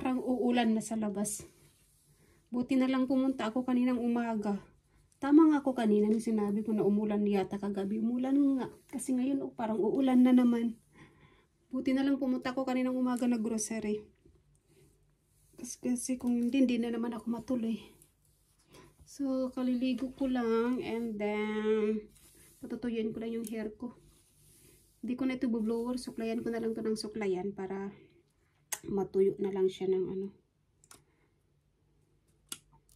parang uulan na sa labas. Buti na lang pumunta ako kaninang umaga. Tama nga ako kanina nung sinabi ko na umulan yata kagabi. Umulan nga. Kasi ngayon parang uulan na naman. Buti na lang pumunta ako kaninang umaga na grocery. Kasi kung hindi na naman ako matuloy. So, kaliligo ko lang. And then, patutuyuin ko lang yung hair ko. Hindi ko na ito blower. Suklayan ko na lang ito ng suklayan para matuyo na lang siya ng ano.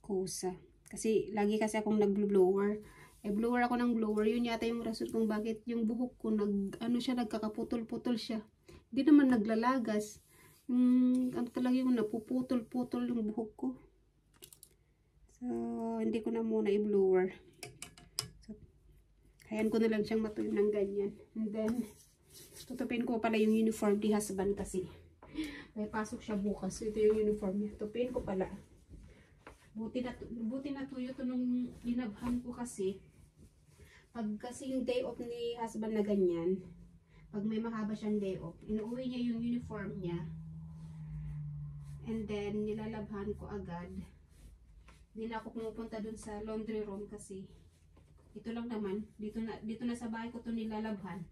Kusa. Kasi lagi kasi akong nag-blower. Blower ako ng blower. Yun yata yung rason kung bakit yung buhok ko nagkakaputol-putol siya. Hindi naman naglalagas. Ano talaga yung napuputol-putol yung buhok ko. So, hindi ko na muna i-blower. So, kayan ko na lang siyang matuyo ng ganyan. And then, tutupin ko pala yung uniform ni husband kasi. May pasok siya bukas. So, ito yung uniform niya. Tutupin ko pala. Buti na tuyo to nung linabhan ko kasi. Pag kasi yung day off ni husband na ganyan, pag may mahaba siyang day off, inuwi niya yung uniform niya. And then, nilalabhan ko agad. Hindi na ako pumupunta dun sa laundry room kasi ito lang naman. Dito na sa bahay ko to nilalabhan.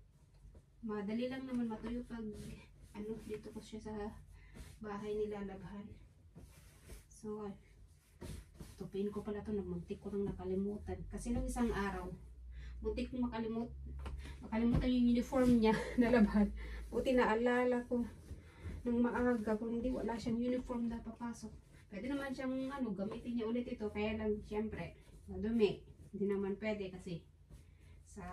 Madali lang naman matuyo pag dito ko siya sa bahay nilalabhan. So, tupin ko pala ito, muntik ko nang nakalimutan. Kasi nung isang araw, muntik ko makalimutan yung uniform niya na labhan. Buti naalala ko nung maaga, kung hindi wala siyang uniform na papasok. Pwede naman siyang gamitin niya ulit ito. Kaya lang, siyempre, madumi. Hindi naman pwede kasi sa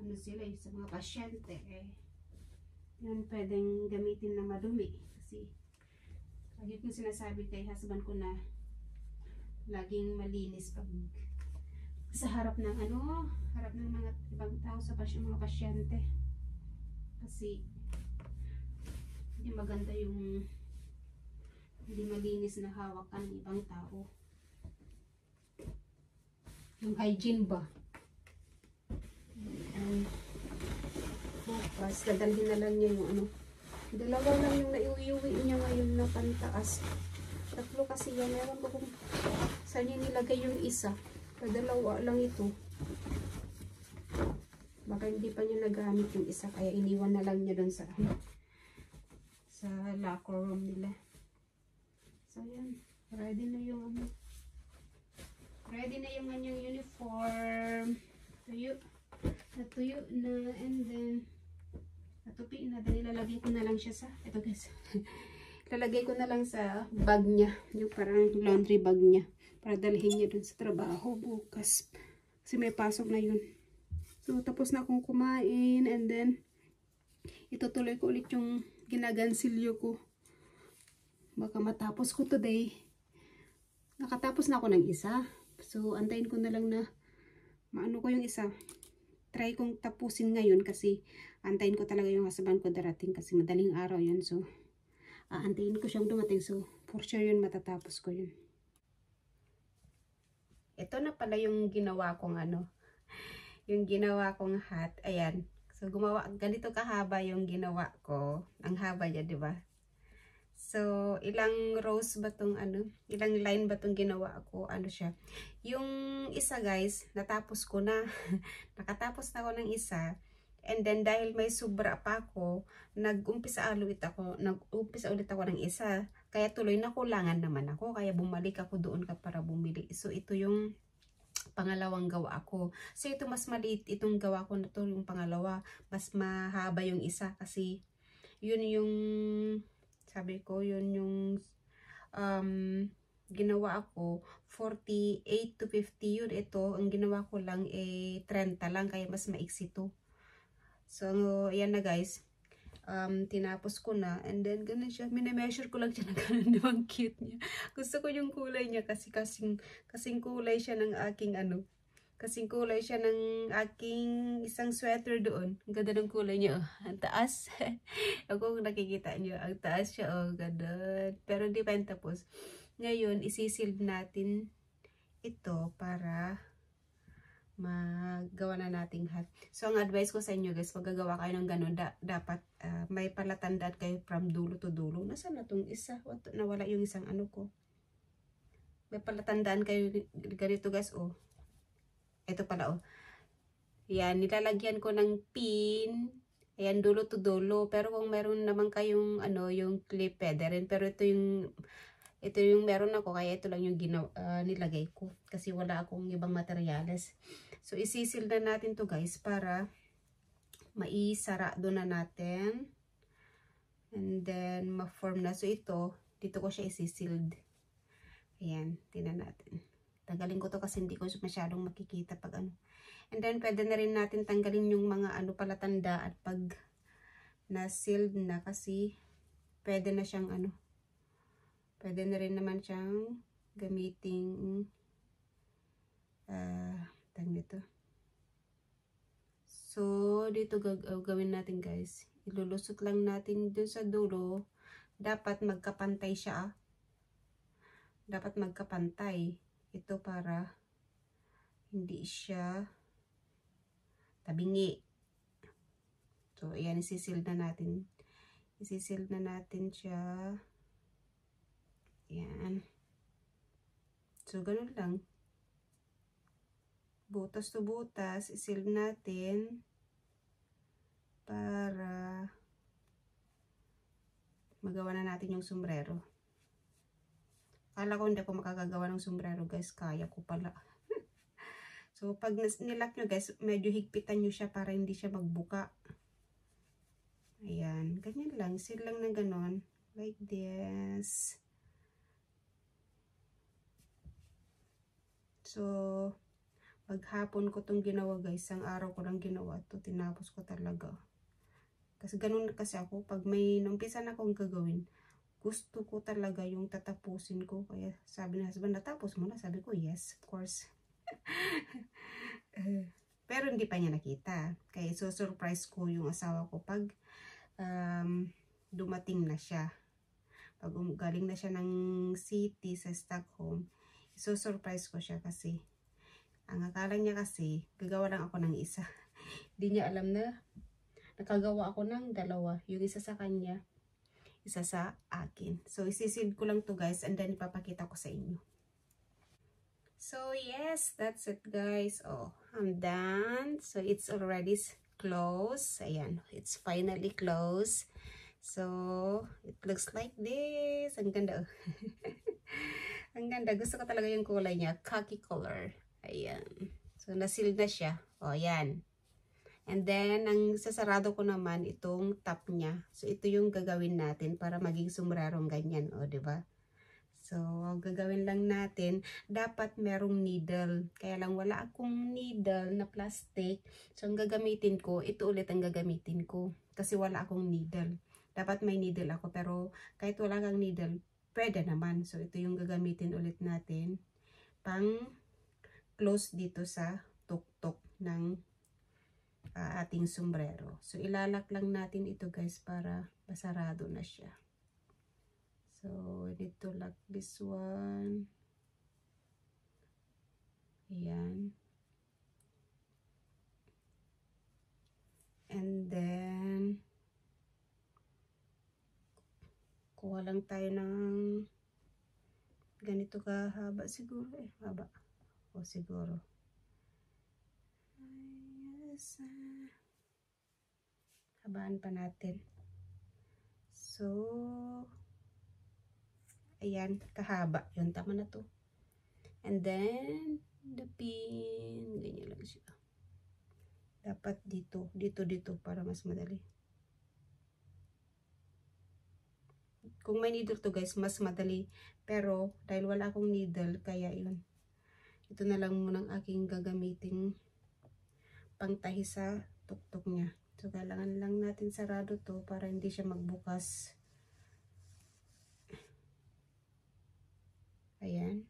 sa mga pasyente, yun pwedeng gamitin na madumi. Kasi, lagi kong sinasabi kay husband ko na laging malinis pag sa harap ng mga ibang tao sa mga pasyente. Kasi hindi maganda yung hindi malinis na hawakan ng ibang tao. Yung hygiene ba? Bukas, dadalhin na lang niya yung dalawa lang yung naiuwi niya ngayon na pantaas. Tatlo kasi yan. Meron ko kung saan niya nilagay yung isa. Dalawa lang ito. Baka hindi pa niya nagamit yung isa. Kaya iniwan na lang niya doon sa locker room nila. So yan. Ready na yung kanyang uniform. Natuyo na. And then natupi na. Dahil lalagay ko na lang siya sa ito guys. Lalagay ko na lang sa bag niya. Yung parang laundry bag niya. Para dalhin niya dun sa trabaho bukas. Kasi may pasok na yun. So, tapos na akong kumain. And then, itutuloy ko ulit yung ginagansilyo ko. Baka matapos ko today. Nakatapos na ako ng isa. So, antayin ko na lang na maano ko yung isa. Try kong tapusin ngayon kasi antayin ko talaga yung husband ko darating kasi madaling araw yun. So, aantayin ko siyang dumating. So, for sure yun, matatapos ko yun. Ito na pala yung ginawa kong yung ginawa kong hat. Ayan. So, ganito kahaba yung ginawa ko. Ang haba niya, di ba? So, ilang rows ba tong ilang line ba tong ginawa ko? Siya. Yung isa guys, natapos ko na. Nakatapos na ako ng isa. And then dahil may sobra pa ako, nag-umpisa ulit ako ng isa. Kaya tuloy nakulangan naman ako. Kaya bumalik ako doon para bumili. So ito yung pangalawang gawa ko. So ito mas maliit itong gawa ko na to, yung pangalawa. Mas mahaba yung isa kasi yun yung sabi ko, yun yung ginawa ako 48 to 50 yun. Ito, ang ginawa ko lang 30 lang kaya mas maiksi to. So, ayan na guys. Tinapos ko na. And then, ganun siya. Minemeasure ko lang siya na ganun. Ang cute niya. Gusto ko yung kulay niya kasi kasing kulay siya ng aking kasing kulay siya ng aking isang sweater doon. Ang ganda ng kulay niya. Oh. Ang taas. Ako kung nakikita niyo. Ang taas siya. Oh, ganda. Pero hindi pa yung tapos. Ngayon, isisilb natin ito para gawa na nating hat. So, ang advice ko sa inyo guys, pag gagawa kayo ng ganun, dapat may palatandaan kayo from dulo to dulo. Nasaan na itong isa? Nawala yung isang ano ko. May palatandaan kayo ganito guys, oh. Ito pala, oh. Yan, nilalagyan ko ng pin. Ayan, dulo to dulo. Pero kung meron naman kayong, ano, yung clip, pwede rin. Pero ito yung meron ako, kaya ito lang yung nilagay ko. Kasi wala akong ibang materyales. So, isisil na natin to guys para maisarado na natin. And then, ma-form na. So, dito ko siya isisiled. Ayan, tingnan natin. Tanggalin ko to kasi hindi ko masyadong makikita pag ano. And then, pwede na rin natin tanggalin yung mga ano palatanda at pag na-sealed na kasi pwede na siyang ano. Pwede na rin naman siyang gamiting tang nito. So, dito gagawin natin guys. Ilulusot lang natin dun sa dulo. Dapat magkapantay siya. Dapat magkapantay. Ito para hindi siya tabingi. So, ayan, isisil na natin. Isisil na natin siya. Ayan. So, ganun lang. Butas to butas, isil natin para magawa na natin yung sombrero. Kala ko hindi ako makakagawa ng sombrero guys, kaya ko pala. So, pag nilak nyo guys, medyo higpitan nyo siya para hindi siya magbuka. Ayan, ganyan lang. Seal lang ng ganon. Like this. So, paghapon ko tong ginawa guys, isang araw ko lang ginawa to, tinapos ko talaga. Kasi ganun kasi ako, pag may numpisa na akong gagawin, gusto ko talaga yung tatapusin ko. Kaya sabi ng husband, natapos mo na? Sabi ko, yes, of course. Pero hindi pa niya nakita. Kaya surprise ko yung asawa ko pag dumating na siya. Pag galing na siya ng city sa Stockholm, surprise ko siya kasi ang akala niya kasi gagawa lang ako ng isa. Hindi niya alam na nakagawa ako ng dalawa. Yung isa sa kanya, isa sa akin. So, isisid ko lang to guys and then ipapakita ko sa inyo. So, yes, that's it guys. Oh, I'm done. So, it's already closed. Ayan, it's finally closed. So, it looks like this. Ang ganda. Ang ganda. Gusto ko talaga yung kulay niya. Khaki color. Ayan. So, nasil na siya. O, ayan. And then, ang sasarado ko naman, itong top niya. So, ito yung gagawin natin para maging sombrerong ganyan. O, diba? So, gagawin lang natin. Dapat merong needle. Kaya lang, wala akong needle na plastic. So, ang gagamitin ko, ito ulit ang gagamitin ko. Kasi wala akong needle. Dapat may needle ako. Pero, kahit wala kang needle, pwede naman. So, ito yung gagamitin ulit natin. Pang close dito sa tuktok ng ating sombrero. So, ilalak lang natin ito guys para masarado na siya. So, dito lock this one. Ayan. And then, kuha lang tayo ng ganito kahaba siguro haba. O siguro. Habaan pa natin. So, ayan, kahaba. Yun, tama na to. And then, the pin. Ganyan lang siya. Dapat dito para mas madali. Kung may needle to guys, mas madali. Pero, dahil wala akong needle, kaya yun. Ito na lang muna ang aking gagamiting pangtahi sa tuktok niya. So, kailangan lang natin sarado to para hindi siya magbukas. Ayan.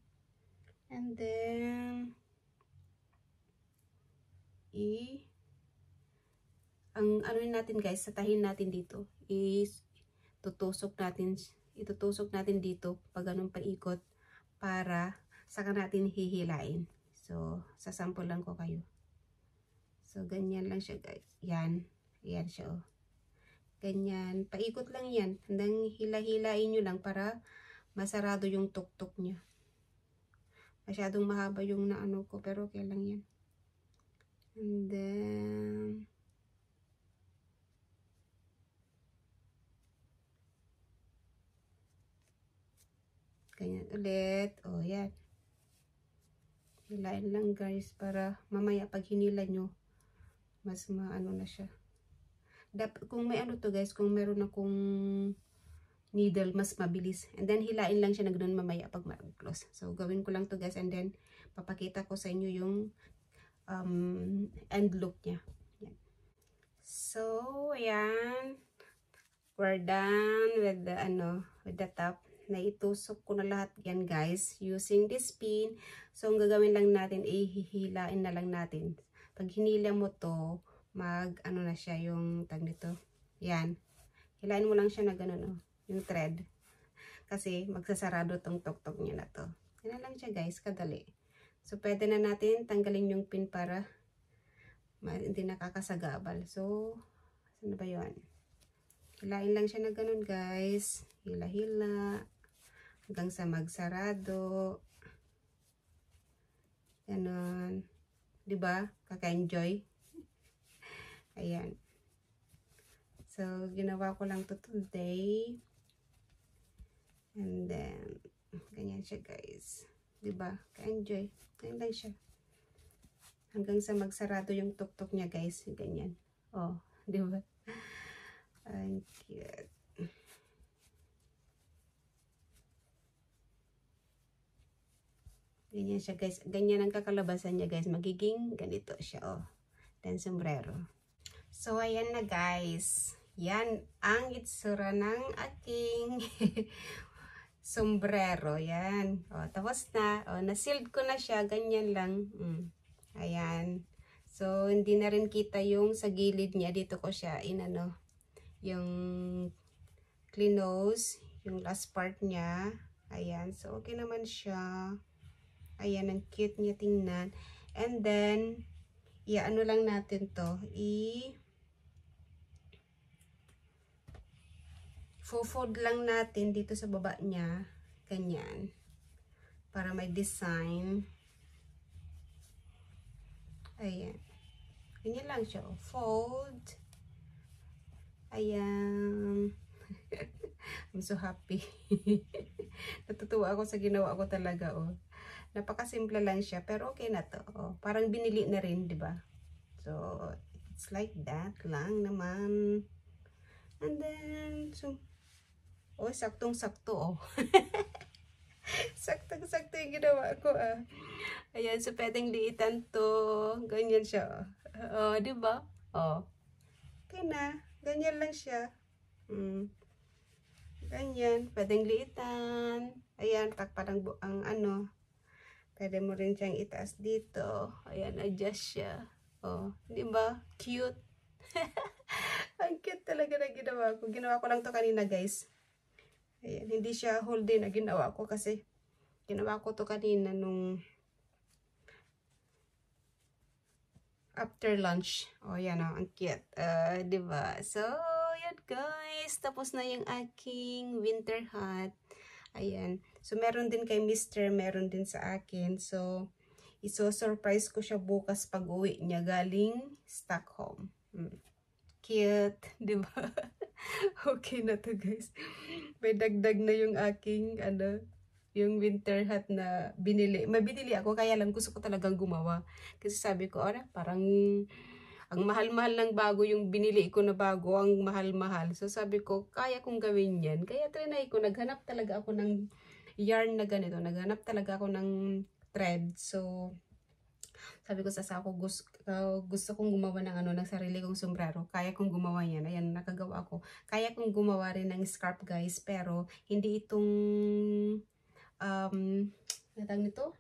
And then, ang ano natin guys, satahin natin dito is itutusok natin dito pag ganun paikot para saka natin hihilain. So, sasample lang ko kayo. So, ganyan lang siya guys. Yan. Yan siya oh. Ganyan. Paikot lang yan. Hanggang hila-hilain nyo lang para masarado yung tuktok niya. Masyadong mahaba yung naano ko. Pero okay lang yan. And then... ganyan ulit. O, yan. Hilain lang guys para mamaya pag hinila nyo, mas maano na siya. Kung may ano to guys, kung meron akong needle, mas mabilis. And then hilain lang siya na ganoon mamaya pag mag-close. So gawin ko lang to guys and then papakita ko sa inyo yung end look niya. Yan. So ayan, we're done with the with the top. Naitusok ko na lahat yan guys using this pin. So ang gagawin lang natin, hihilain na lang natin. Pag hinila mo to, ano na siya yung tag nito. Yan. Hilain mo lang siya na ganun, oh, yung thread. Kasi magsasarado tong tuktok niya na to. Yan lang siya guys, kadali. So pwede na natin tanggalin yung pin para hindi nakakasagabal. So, saan na ba yun? Hilain lang siya na ganun guys. Hila-hila. Hanggang sa magsarado. Ganun. Diba? Kaka-enjoy. Ayan. So, ginawa ko lang to today. And then, ganyan siya guys. Diba? Ka-enjoy. Ganyan lang siya. Hanggang sa magsarado yung tuktok niya guys. Ganyan. Oh, diba? Ang cute. Ganyan siya guys. Ganyan ang kakalabasan niya guys. Magiging ganito siya. Oh. Dan sombrero. So ayan na guys. Yan ang itsura ng aking sombrero. Yan. Oh, tapos na. Oh, na-sealed ko na siya. Ganyan lang. Ayan. So hindi na rin kita yung sa gilid niya. Dito ko siya inano. Yung clinose. Yung last part niya. Ayan. So okay naman siya. Ayan, ang cute niya tingnan. And then, ano lang natin to. Fold lang natin dito sa baba niya. Ganyan. Para may design. Ayan. Ganyan lang siya. Fold. Ayan. I'm so happy. Natutuwa ako sa ginawa ko talaga, oh. Napakasimple lang siya, pero okay na to. Oh, parang binili na rin, 'di ba? So, it's like that lang naman. And then, so, oh, saktong-sakto, oh. Saktong-sakto yung ginawa ko, ah. Ayan, so pwedeng liitan to. Ganyan siya, oh. Oh, 'di ba? Oh. Okay na. Ganyan lang siya. Ganyan, pwedeng liitan. Ayan, takpan ang ano. Pwede mo rin siyang itaas dito. Ayan, adjust siya. Oh, di ba? Cute. Ang cute talaga na ginawa ko. Ginawa ko lang to kanina, guys. Ayan, hindi siya whole day na ginawa ko kasi ginawa ko to kanina nung after lunch. Oh, yan oh, ang cute. Di ba? So, yan guys. Tapos na yung aking winter hat. Ayan. So, meron din kay Mr. Meron din sa akin. So, iso-surprise ko siya bukas pag uwi niya galing Stockholm. Cute. Diba? Okay na to guys. May dagdag na yung aking, yung winter hat na binili. Mabinili ako, kaya lang gusto ko talagang gumawa. Kasi sabi ko, parang ang mahal-mahal ng bago yung binili ko na bago, ang mahal-mahal. So sabi ko, kaya kong gawin yan. Kaya trinay ko, naghanap talaga ako ng yarn na ganito. Naghanap talaga ako ng thread. So sabi ko gusto kong gumawa ng ng sarili kong sombrero. Kaya kong gumawa yan. Ayan, nakagawa ko. Kaya kong gumawa rin ng scarf guys. Pero hindi itong natang nito?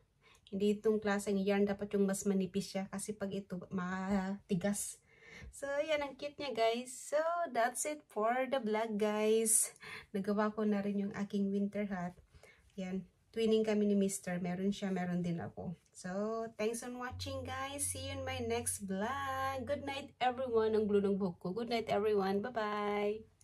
Hindi itong klaseng yarn, dapat yung mas manipis siya kasi pag ito matigas. So, yan ang cute niya guys. So, that's it for the vlog guys. Nagawa ko na rin yung aking winter hat. Yan. twinning kami ni Mister. Meron siya, meron din ako. So, thanks on watching guys. See you in my next vlog. Good night everyone. Ang blue ng buhok ko. Good night everyone. Bye-bye.